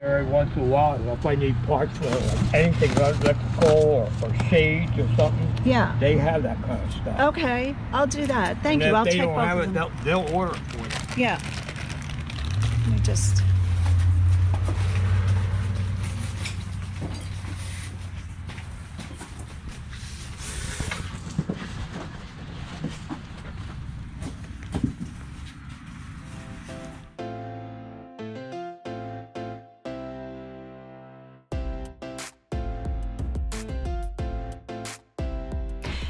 Every once in a while, if I need parts for like anything electrical or shades or something, Yeah. they have that kind of stuff. Okay, I'll do that. Thank And you. if I'll they check don't both have of it, them. they'll order it for you. Yeah. Let me just.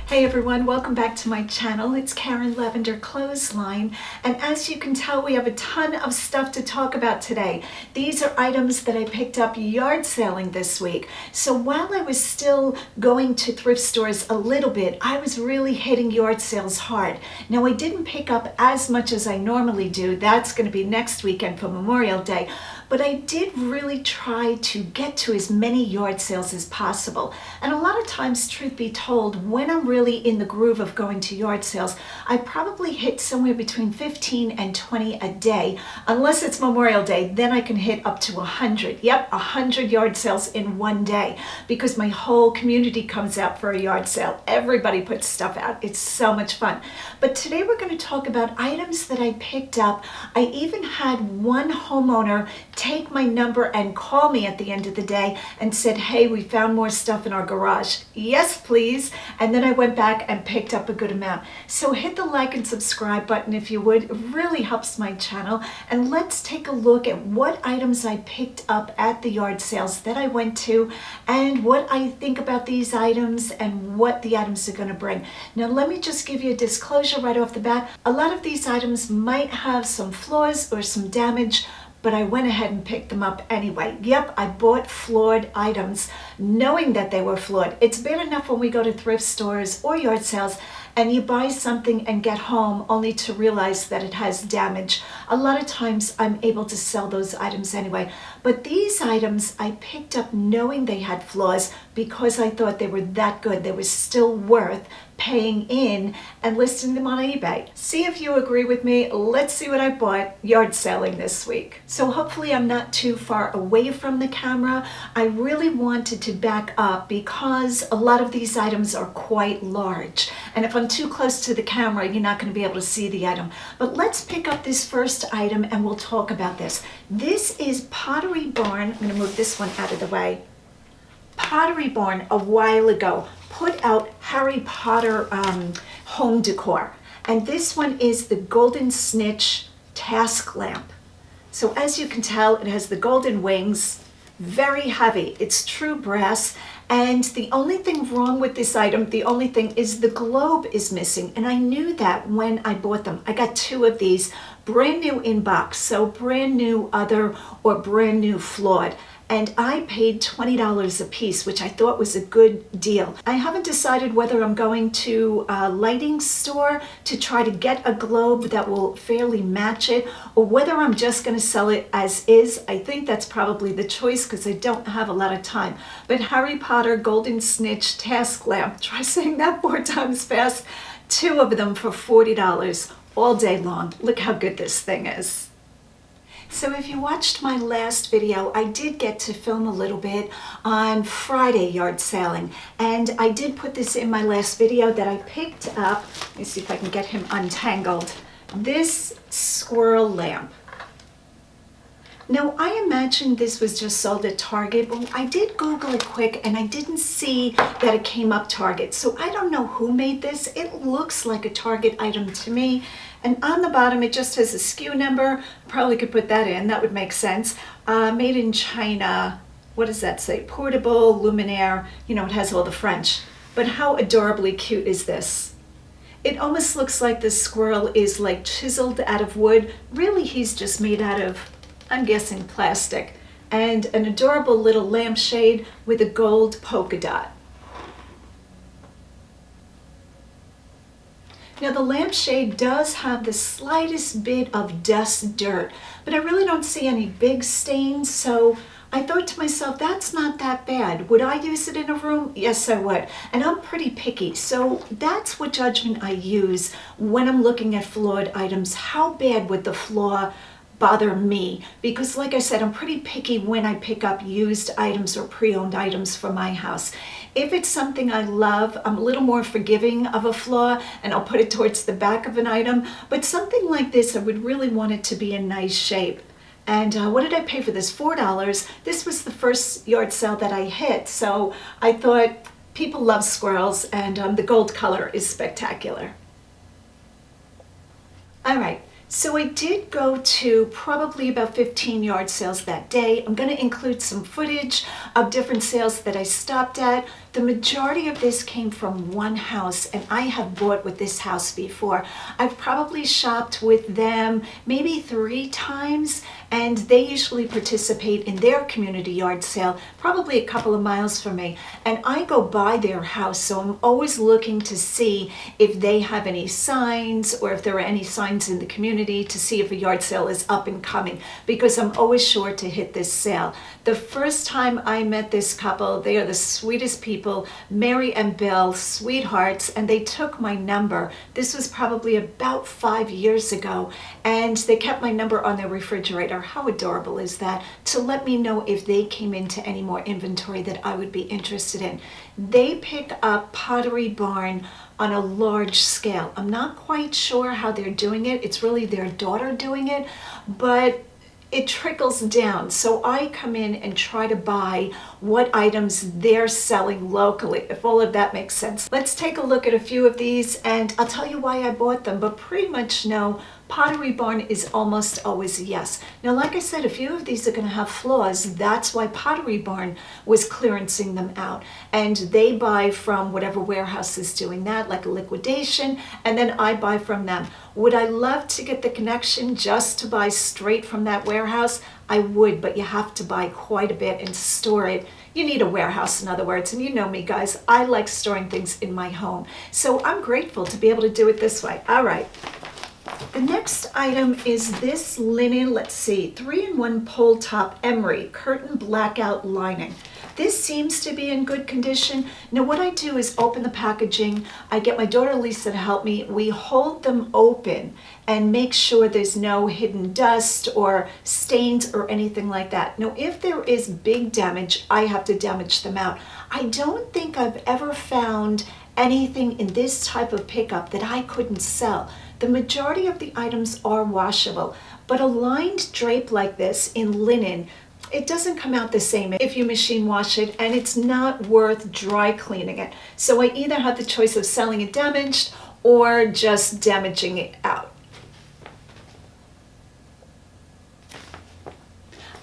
Hey everyone, welcome back to my channel. It's Karen Lavenderclothesline, and as you can tell, we have a ton of stuff to talk about today. These are items that I picked up yard selling this week. So while I was still going to thrift stores a little bit, I was really hitting yard sales hard. Now, I didn't pick up as much as I normally do. That's going to be next weekend for Memorial Day. But I did really try to get to as many yard sales as possible. And a lot of times, truth be told, when I'm really in the groove of going to yard sales, I probably hit somewhere between 15 and 20 a day. Unless it's Memorial Day, then I can hit up to 100. Yep, 100 yard sales in one day, because my whole community comes out for a yard sale. Everybody puts stuff out. It's so much fun. But today we're going to talk about items that I picked up. I even had one homeowner take my number and call me at the end of the day and said, hey, we found more stuff in our garage. Yes, please. And then I went back and picked up a good amount. So hit the like and subscribe button if you would. It really helps my channel. And let's take a look at what items I picked up at the yard sales that I went to and what I think about these items and what the items are going to bring. Now, let me just give you a disclosure right off the bat. A lot of these items might have some flaws or some damage, but I went ahead and picked them up anyway. Yep, I bought flawed items knowing that they were flawed. It's bad enough when we go to thrift stores or yard sales and you buy something and get home only to realize that it has damage. A lot of times I'm able to sell those items anyway. But these items I picked up knowing they had flaws because I thought they were that good. They were still worth paying in and listing them on eBay. See if you agree with me. Let's see what I bought yard selling this week. So hopefully I'm not too far away from the camera. I really wanted to back up because a lot of these items are quite large. And if I'm too close to the camera, you're not going to be able to see the item. But let's pick up this first item and we'll talk about this. This is Pottery Barn. I'm going to move this one out of the way. Pottery Barn a while ago put out Harry Potter home decor, and this one is the golden snitch task lamp. So as you can tell, it has the golden wings, very heavy. It's true brass, and the only thing wrong with this item, the only thing is the globe is missing, and I knew that when I bought them. I got two of these, brand new in box, so brand new other or brand new flawed. And I paid $20 a piece, which I thought was a good deal. I haven't decided whether I'm going to a lighting store to try to get a globe that will fairly match it, or whether I'm just going to sell it as is. I think that's probably the choice because I don't have a lot of time. But Harry Potter Golden Snitch Task Lamp, try saying that 4 times fast, 2 of them for $40 all day long. Look how good this thing is. So if you watched my last video, I did get to film a little bit on Friday yard selling. And I did put this in my last video that I picked up. Let me see if I can get him untangled. This squirrel lamp. Now, I imagined this was just sold at Target, but I did Google it quick and I didn't see that it came up Target. So I don't know who made this. It looks like a Target item to me. And on the bottom, it just has a SKU number. Probably could put that in. That would make sense. Made in China. What does that say? Portable, luminaire. You know, it has all the French. But how adorably cute is this? It almost looks like this squirrel is like chiseled out of wood. Really, he's just made out of, I'm guessing, plastic. And an adorable little lampshade with a gold polka dot. Now the lampshade does have the slightest bit of dust dirt, but I really don't see any big stains, so I thought to myself, that's not that bad. Would I use it in a room? Yes, I would. And I'm pretty picky, so that's what judgment I use when I'm looking at flawed items. How bad would the flaw bother me because, like I said, I'm pretty picky when I pick up used items or pre-owned items for my house. If it's something I love, I'm a little more forgiving of a flaw and I'll put it towards the back of an item. But something like this, I would really want it to be in nice shape. And what did I pay for this? $4. This was the first yard sale that I hit. So I thought people love squirrels and the gold color is spectacular. All right. So I did go to probably about 15 yard sales that day. I'm going to include some footage of different sales that I stopped at. The majority of this came from one house, and I have bought with this house before. I've probably shopped with them maybe 3 times, and they usually participate in their community yard sale, probably a couple of miles from me. And I go by their house, so I'm always looking to see if they have any signs or if there are any signs in the community to see if a yard sale is up and coming, because I'm always sure to hit this sale. The first time I met this couple, they are the sweetest people, Mary and Bill, sweethearts, and they took my number. This was probably about 5 years ago, and they kept my number on their refrigerator. How adorable is that? To let me know if they came into any more inventory that I would be interested in. They pick up Pottery Barn on a large scale. I'm not quite sure how they're doing it. It's really their daughter doing it, but it trickles down. So I come in and try to buy what items they're selling locally, if all of that makes sense. Let's take a look at a few of these and I'll tell you why I bought them, but pretty much no. Pottery Barn is almost always a yes. Now, like I said, a few of these are going to have flaws. That's why Pottery Barn was clearancing them out. And they buy from whatever warehouse is doing that, like a liquidation, and then I buy from them. Would I love to get the connection just to buy straight from that warehouse? I would, but you have to buy quite a bit and store it. You need a warehouse, in other words, and you know me, guys. I like storing things in my home. So I'm grateful to be able to do it this way. All right. The next item is this linen, let's see, 3-in-1 pole top emery curtain blackout lining. This seems to be in good condition. Now what I do is open the packaging. I get my daughter Lisa to help me. We hold them open and make sure there's no hidden dust or stains or anything like that. Now if there is big damage, I have to damage them out. I don't think I've ever found anything in this type of pickup that I couldn't sell. The majority of the items are washable, but a lined drape like this in linen, it doesn't come out the same if you machine wash it, and it's not worth dry cleaning it. So I either have the choice of selling it damaged or just damaging it out.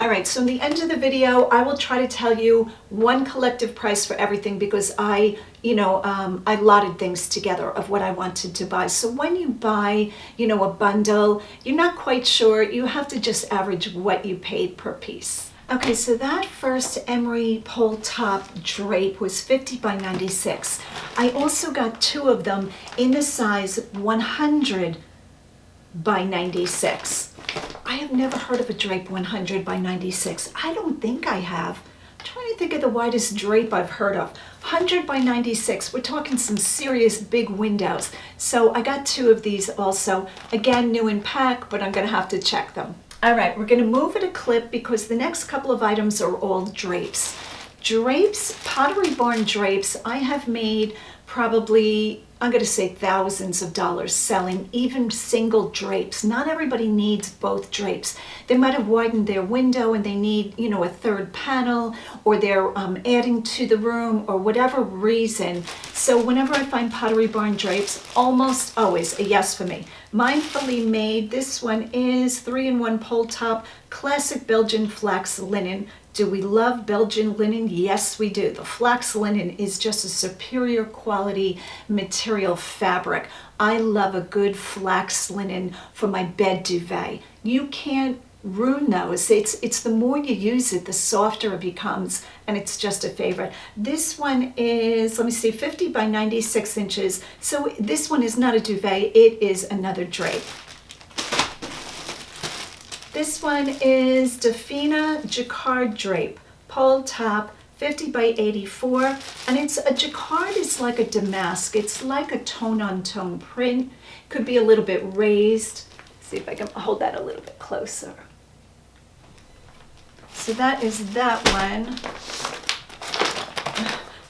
All right, so in the end of the video, I will try to tell you one collective price for everything because I lotted things together of what I wanted to buy. So when you buy, a bundle, you're not quite sure. You have to just average what you paid per piece. Okay, so that first emery pole top drape was 50 by 96. I also got 2 of them in the size 100 by 96. I have never heard of a drape 100 by 96. I don't think I have. I'm trying to think of the widest drape I've heard of. 100 by 96. We're talking some serious big windows. So I got 2 of these also. Again, new in pack, but I'm going to have to check them. All right, we're going to move at a clip because the next couple of items are all drapes. Drapes, Pottery Barn drapes, I have made probably, I'm going to say thousands of dollars selling even single drapes. Not everybody needs both drapes. They might have widened their window and they need, a third panel, or they're adding to the room or whatever reason. So whenever I find Pottery Barn drapes, almost always a yes for me. Mindfully made, this one is 3-in-1 pole top, classic Belgian flax linen. Do we love Belgian linen? Yes, we do. The flax linen is just a superior quality material fabric. I love a good flax linen for my bed duvet. You can't ruin those. It's the more you use it, the softer it becomes, and it's just a favorite. This one is, 50 by 96 inches. So this one is not a duvet, it is another drape. This one is Defina Jacquard drape, pole top, 50 by 84, and it's a jacquard is like a damask. It's like a tone-on-tone print. Could be a little bit raised. See if I can hold that a little bit closer. So that is that one.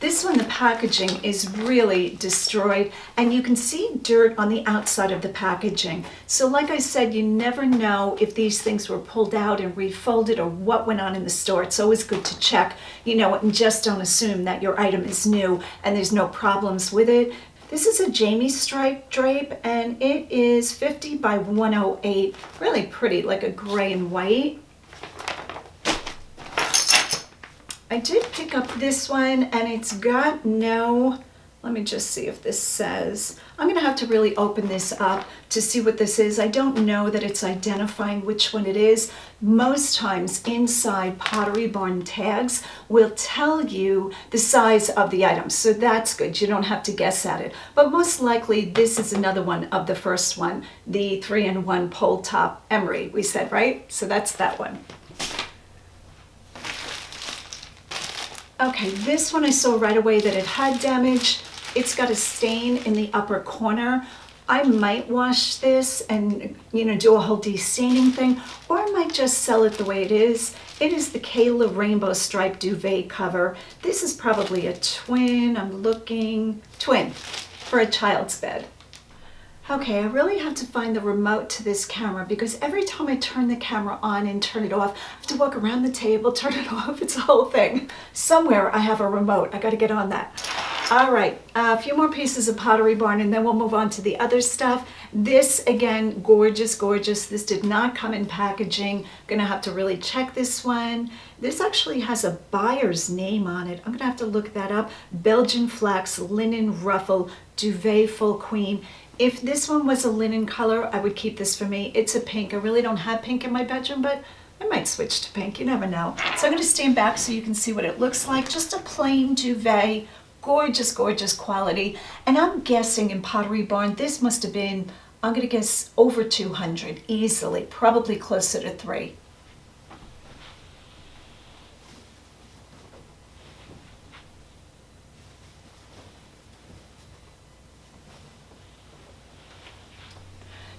This one, the packaging is really destroyed, and you can see dirt on the outside of the packaging. So like I said, you never know if these things were pulled out and refolded or what went on in the store. It's always good to check, you know, and just don't assume that your item is new and there's no problems with it. This is a Jamie stripe drape, and it is 50 by 108. Really pretty, like a gray and white. I did pick up this one, and it's got no, let me just see if this says, I'm gonna have to really open this up to see what this is. I don't know that it's identifying which one it is. Most times inside Pottery Barn tags will tell you the size of the item, so that's good. You don't have to guess at it. But most likely this is another one of the first one, the 3-in-1 pole top emery, we said, right? So that's that one. Okay, this one I saw right away that it had damage. It's got a stain in the upper corner. I might wash this and, you know, do a whole destaining thing, or I might just sell it the way it is. It is the Kayla Rainbow Stripe Duvet cover. This is probably a twin, twin for a child's bed. Okay, I really have to find the remote to this camera because every time I turn the camera on and turn it off, I have to walk around the table, turn it off. It's a whole thing. Somewhere I have a remote. I got to get on that. All right, a few more pieces of Pottery Barn and then we'll move on to the other stuff. This, again, gorgeous, gorgeous. This did not come in packaging. Gonna have to really check this one. This actually has a buyer's name on it. I'm gonna have to look that up. Belgian flax, linen ruffle, duvet full queen. If this one was a linen color, I would keep this for me. It's a pink. I really don't have pink in my bedroom, but I might switch to pink. You never know. So I'm gonna stand back so you can see what it looks like. Just a plain duvet. Gorgeous, gorgeous quality. And I'm guessing in Pottery Barn, this must have been, I'm gonna guess over 200 easily, probably closer to 3.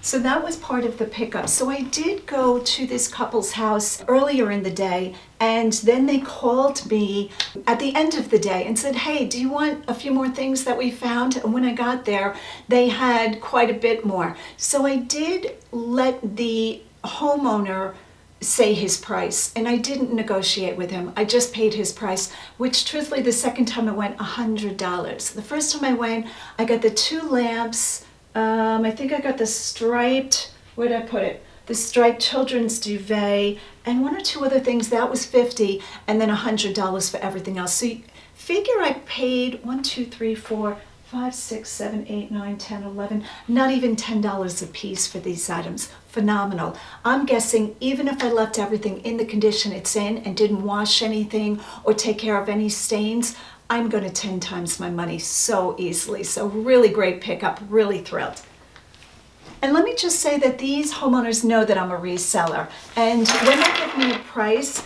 So that was part of the pickup. So I did go to this couple's house earlier in the day, and then they called me at the end of the day and said, hey, do you want a few more things that we found? And when I got there, they had quite a bit more. So I did let the homeowner say his price, and I didn't negotiate with him. I just paid his price, which truthfully the second time I went, $100. The first time I went, I got the 2 lamps. I think I got the striped, where did I put it? The striped children's duvet and 1 or 2 other things. That was $50, and then $100 for everything else. So you figure I paid 1, 2, 3, 4, 5, 6, 7, 8, 9, 10, 11, not even $10 a piece for these items. Phenomenal. I'm guessing even if I left everything in the condition it's in and didn't wash anything or take care of any stains, I'm going to 10 times my money so easily. So really great pickup, really thrilled. And let me just say that these homeowners know that I'm a reseller. And when they give me a price,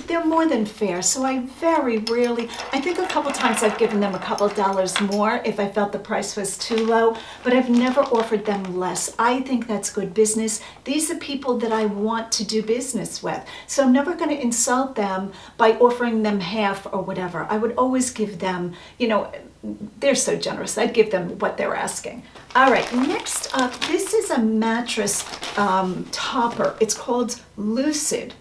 they're more than fair. So I very rarely, I think a couple times I've given them a couple dollars more if I felt the price was too low, but I've never offered them less. I think that's good business. These are people that I want to do business with. So I'm never going to insult them by offering them half or whatever. I would always give them, you know, they're so generous. I'd give them what they're asking. All right, next up, this is a mattress topper. It's called Lucid.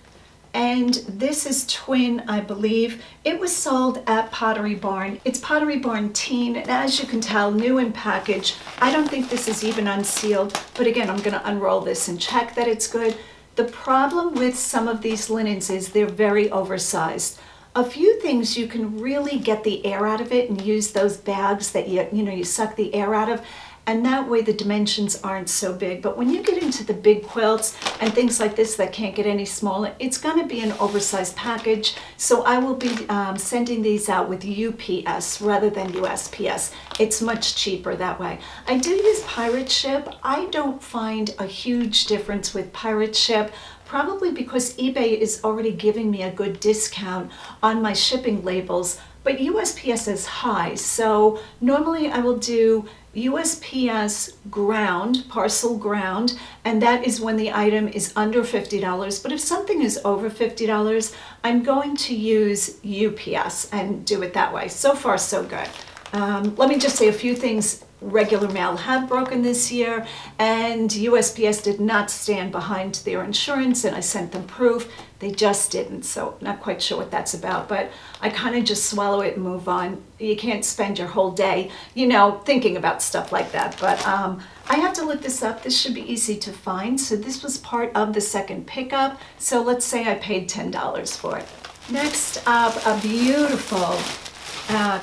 And this is twin, I believe. It was sold at Pottery Barn. It's Pottery Barn Teen, and as you can tell, new in package. I don't think this is even unsealed, but again, I'm gonna unroll this and check that it's good. The problem with some of these linens is they're very oversized. A few things you can really get the air out of it and use those bags that you suck the air out of, and that way the dimensions aren't so big. But when you get into the big quilts and things like this that can't get any smaller, it's going to be an oversized package. So I will be sending these out with UPS rather than USPS. It's much cheaper that way. I do use Pirate Ship. I don't find a huge difference with Pirate Ship. Probably because eBay is already giving me a good discount on my shipping labels, but USPS is high. So normally I will do USPS ground, parcel ground, and that is when the item is under $50. But if something is over $50, I'm going to use UPS and do it that way. So far, so good. Let me just say a few things. Regular mail have broken this year, and USPS did not stand behind their insurance, and I sent them proof. They just didn't, so not quite sure what that's about, but I kind of just swallow it and move on. You can't spend your whole day, thinking about stuff like that, but I have to look this up. This should be easy to find. So this was part of the second pickup, so let's say I paid $10 for it. Next up, a beautiful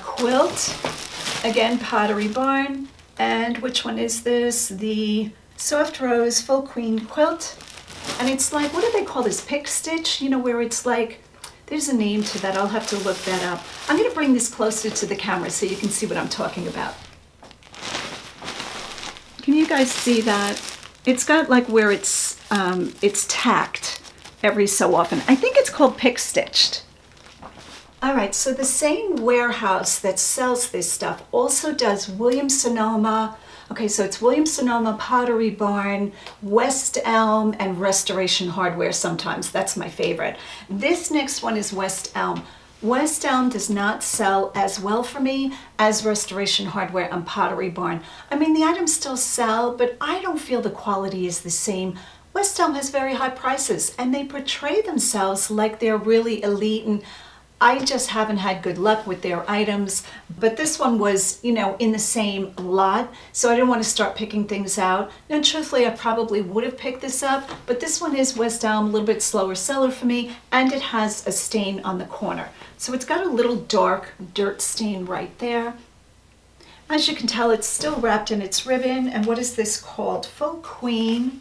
quilt. Again, Pottery Barn. And which one is this? The Soft Rose Full Queen Quilt. And it's like, what do they call this? Pick stitch? Where it's like, there's a name to that. I'll have to look that up. I'm going to bring this closer to the camera so you can see what I'm talking about. Can you guys see that? It's got like where it's tacked every so often. I think it's called pick stitched. All right, so the same warehouse that sells this stuff also does Williams-Sonoma. Okay, so it's Williams-Sonoma, Pottery Barn, West Elm, and Restoration Hardware sometimes. That's my favorite. This next one is West Elm. West Elm does not sell as well for me as Restoration Hardware and Pottery Barn. I mean, the items still sell, but I don't feel the quality is the same. West Elm has very high prices, and they portray themselves like they're really elite, and I just haven't had good luck with their items, but this one was, in the same lot, so I didn't want to start picking things out. Now, truthfully, I probably would have picked this up, but this one is West Elm, a little bit slower seller for me, and it has a stain on the corner. So it's got a little dark dirt stain right there. As you can tell, it's still wrapped in its ribbon, and what is this called? Full Queen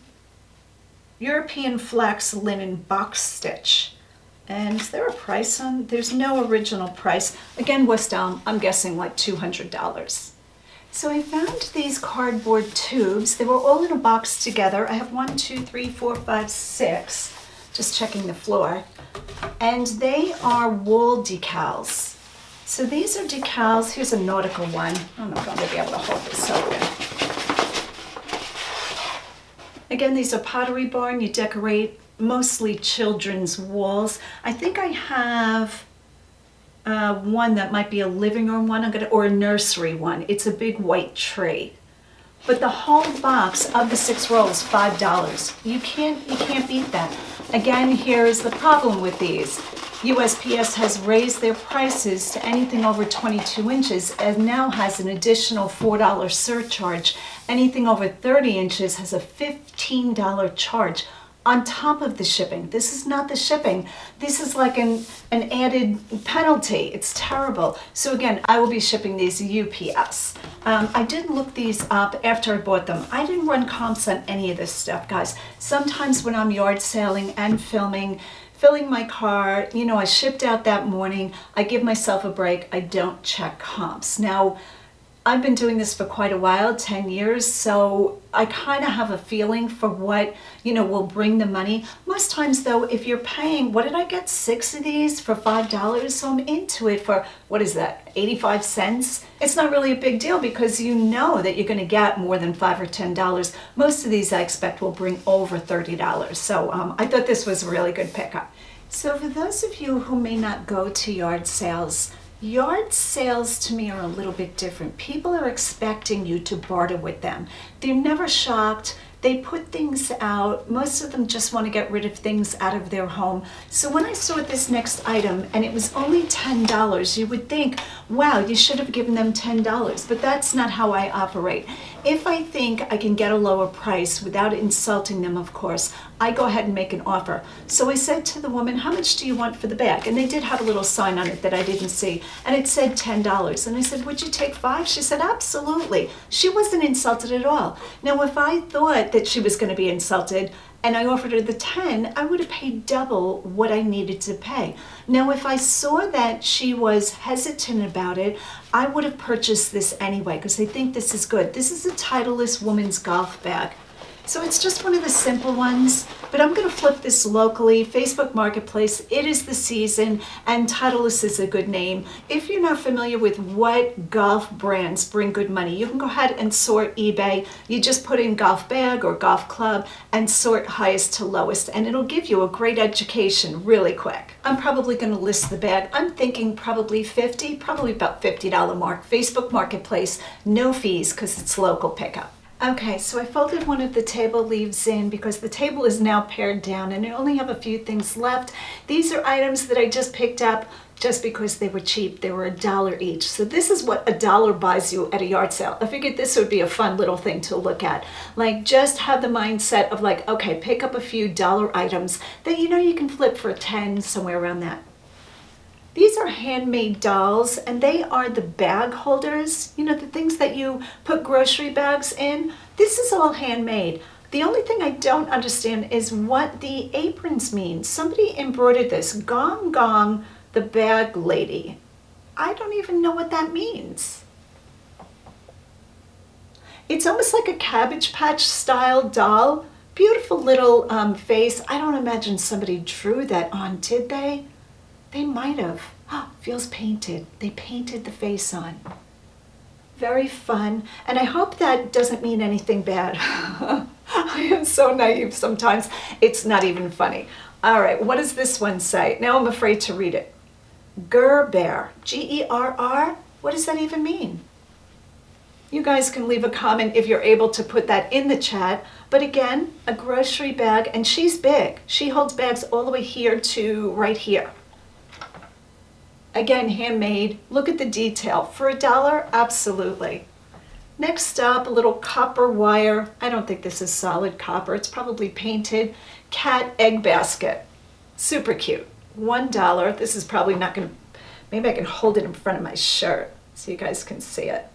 European Flax Linen Box Stitch. And is there a price on? There's no original price. Again, West Elm, I'm guessing like $200. So I found these cardboard tubes. They were all in a box together. I have 1, 2, 3, 4, 5, 6. Just checking the floor. And they are wall decals. So these are decals. Here's a nautical one. I don't know if I'm going to be able to hold this open. Again, these are Pottery Barn. You decorate mostly children's walls. I think I have one that might be a living room one, or a nursery one. It's a big white tree. But the whole box of the 6 rolls, $5. You can't beat that. Again, here is the problem with these. USPS has raised their prices to anything over 22 inches and now has an additional $4 surcharge. Anything over 30 inches has a $15 charge on top of the shipping. This is not the shipping. This is like an added penalty. It's terrible. So again, I will be shipping these UPS. I did look these up after I bought them. I didn't run comps on any of this stuff, guys. Sometimes when I'm yard sailing and filling my car, I shipped out that morning. I give myself a break. I don't check comps. Now, I've been doing this for quite a while, 10 years, so I kind of have a feeling for what, will bring the money. Most times though, if you're paying, what did I get, 6 of these for $5? So I'm into it for, what is that, 85 cents? It's not really a big deal because you know that you're going to get more than $5 or $10. Most of these I expect will bring over $30. So I thought this was a really good pickup. So for those of you who may not go to yard sales to me are a little bit different. People are expecting you to barter with them. They're never shocked. They put things out. Most of them just want to get rid of things out of their home. So when I saw this next item and it was only $10, you would think, wow, you should have given them $10. But that's not how I operate. If I think I can get a lower price without insulting them, of course, I go ahead and make an offer. So I said to the woman, how much do you want for the bag? And they did have a little sign on it that I didn't see. And it said $10. And I said, would you take 5? She said, absolutely. She wasn't insulted at all. Now, if I thought that she was going to be insulted and I offered her the 10, I would have paid double what I needed to pay. Now, if I saw that she was hesitant about it, I would have purchased this anyway because I think this is good. This is a Titleist woman's golf bag. So it's just one of the simple ones, but I'm going to flip this locally. Facebook Marketplace, it is the season, and Titleist is a good name. If you're not familiar with what golf brands bring good money, you can go ahead and sort eBay. You just put in golf bag or golf club and sort highest to lowest, and it'll give you a great education really quick. I'm probably going to list the bag. I'm thinking probably about $50 mark. Facebook Marketplace, no fees because it's local pickup. Okay, so I folded one of the table leaves in because the table is now pared down and I only have a few things left. These are items that I just picked up just because they were cheap. They were $1 each. So this is what $1 buys you at a yard sale. I figured this would be a fun little thing to look at. Like, just have the mindset of like, okay, pick up a few dollar items that you know you can flip for 10, somewhere around that. These are handmade dolls, and they are the bag holders, you know, the things that you put grocery bags in. This is all handmade. The only thing I don't understand is what the aprons mean. Somebody embroidered this, Gong Gong, the bag lady. I don't even know what that means. It's almost like a Cabbage Patch style doll. Beautiful little face. I don't imagine somebody drew that on, did they? They might have. Oh, feels painted. They painted the face on. Very fun. And I hope that doesn't mean anything bad. I am so naive sometimes. It's not even funny. All right, what does this one say? Now I'm afraid to read it. Gerber. Gerr? What does that even mean? You guys can leave a comment if you're able to put that in the chat. But again, a grocery bag, and she's big. She holds bags all the way here to right here. Again, handmade. Look at the detail. For $1, absolutely. Next up, a little copper wire. I don't think this is solid copper. It's probably painted. Cat egg basket. Super cute. $1. This is probably not going to, maybe I can hold it in front of my shirt so you guys can see it.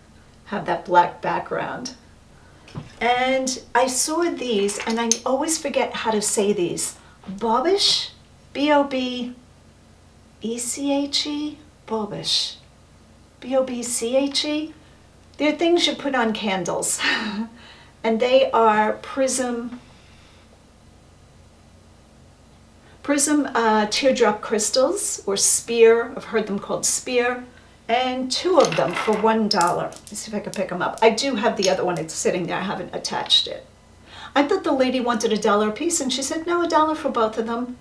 Have that black background. And I saw these, and I always forget how to say these. Bobish? B-O-B. E-C-H-E? Bobish. B-O-B-C-H-E? They're things you put on candles. And they are prism teardrop crystals, or spear. I've heard them called spear. And 2 of them for $1. Let's see if I can pick them up. I do have the other one. It's sitting there. I haven't attached it. I thought the lady wanted $1 a piece, and she said, no, $1 for both of them.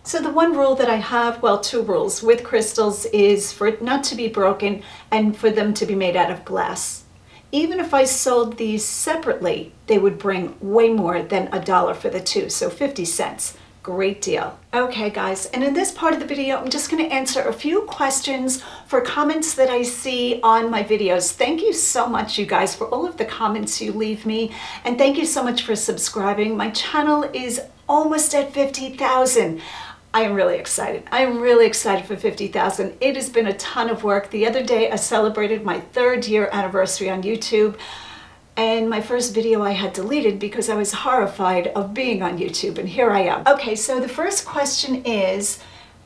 So the one rule that I have, well, 2 rules with crystals is for it not to be broken and for them to be made out of glass. Even if I sold these separately, they would bring way more than $1 for the 2, so 50 cents. Great deal. Okay, guys, and in this part of the video, I'm just going to answer a few questions for comments that I see on my videos. Thank you so much, you guys, for all of the comments you leave me, and thank you so much for subscribing. My channel is almost at 50,000. I am really excited. I am really excited for 50,000. It has been a ton of work. The other day, I celebrated my 3rd year anniversary on YouTube. And my first video I had deleted because I was horrified of being on YouTube, and here I am. Okay, so the first question is,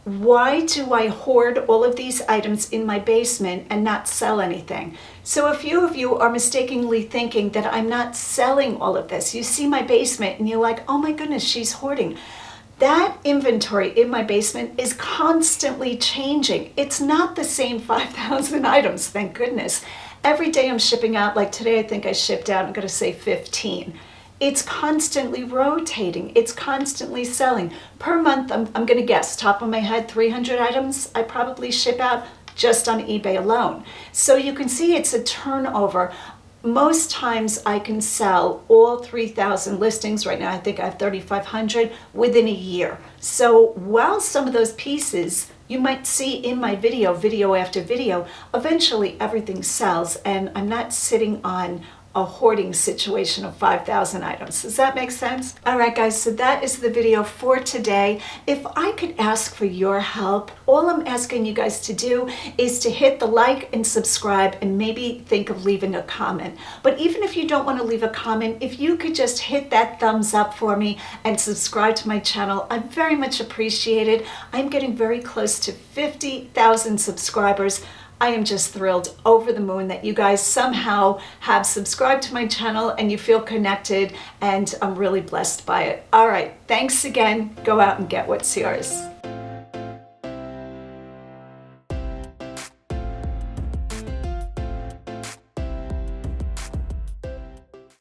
why do I hoard all of these items in my basement and not sell anything? So a few of you are mistakenly thinking that I'm not selling all of this. You see my basement and you're like, oh my goodness, she's hoarding. That inventory in my basement is constantly changing. It's not the same 5,000 items, thank goodness. Every day I'm shipping out, like today I think I shipped out, I'm gonna say 15. It's constantly rotating, it's constantly selling. Per month, I'm gonna guess, top of my head, 300 items I probably ship out just on eBay alone. So you can see it's a turnover. Most times I can sell all 3,000 listings. Right now I think I have 3,500 within a year. So while some of those pieces you might see in my video after video, eventually everything sells, and I'm not sitting on a hoarding situation of 5,000 items. Does that make sense? All right, guys, so that is the video for today. If I could ask for your help, all I'm asking you guys to do is to hit the like and subscribe and maybe think of leaving a comment. But even if you don't want to leave a comment, if you could just hit that thumbs up for me and subscribe to my channel, I very much appreciate it. I'm getting very close to 50,000 subscribers. I am just thrilled over the moon that you guys somehow have subscribed to my channel and you feel connected, and I'm really blessed by it. All right, thanks again. Go out and get what's yours.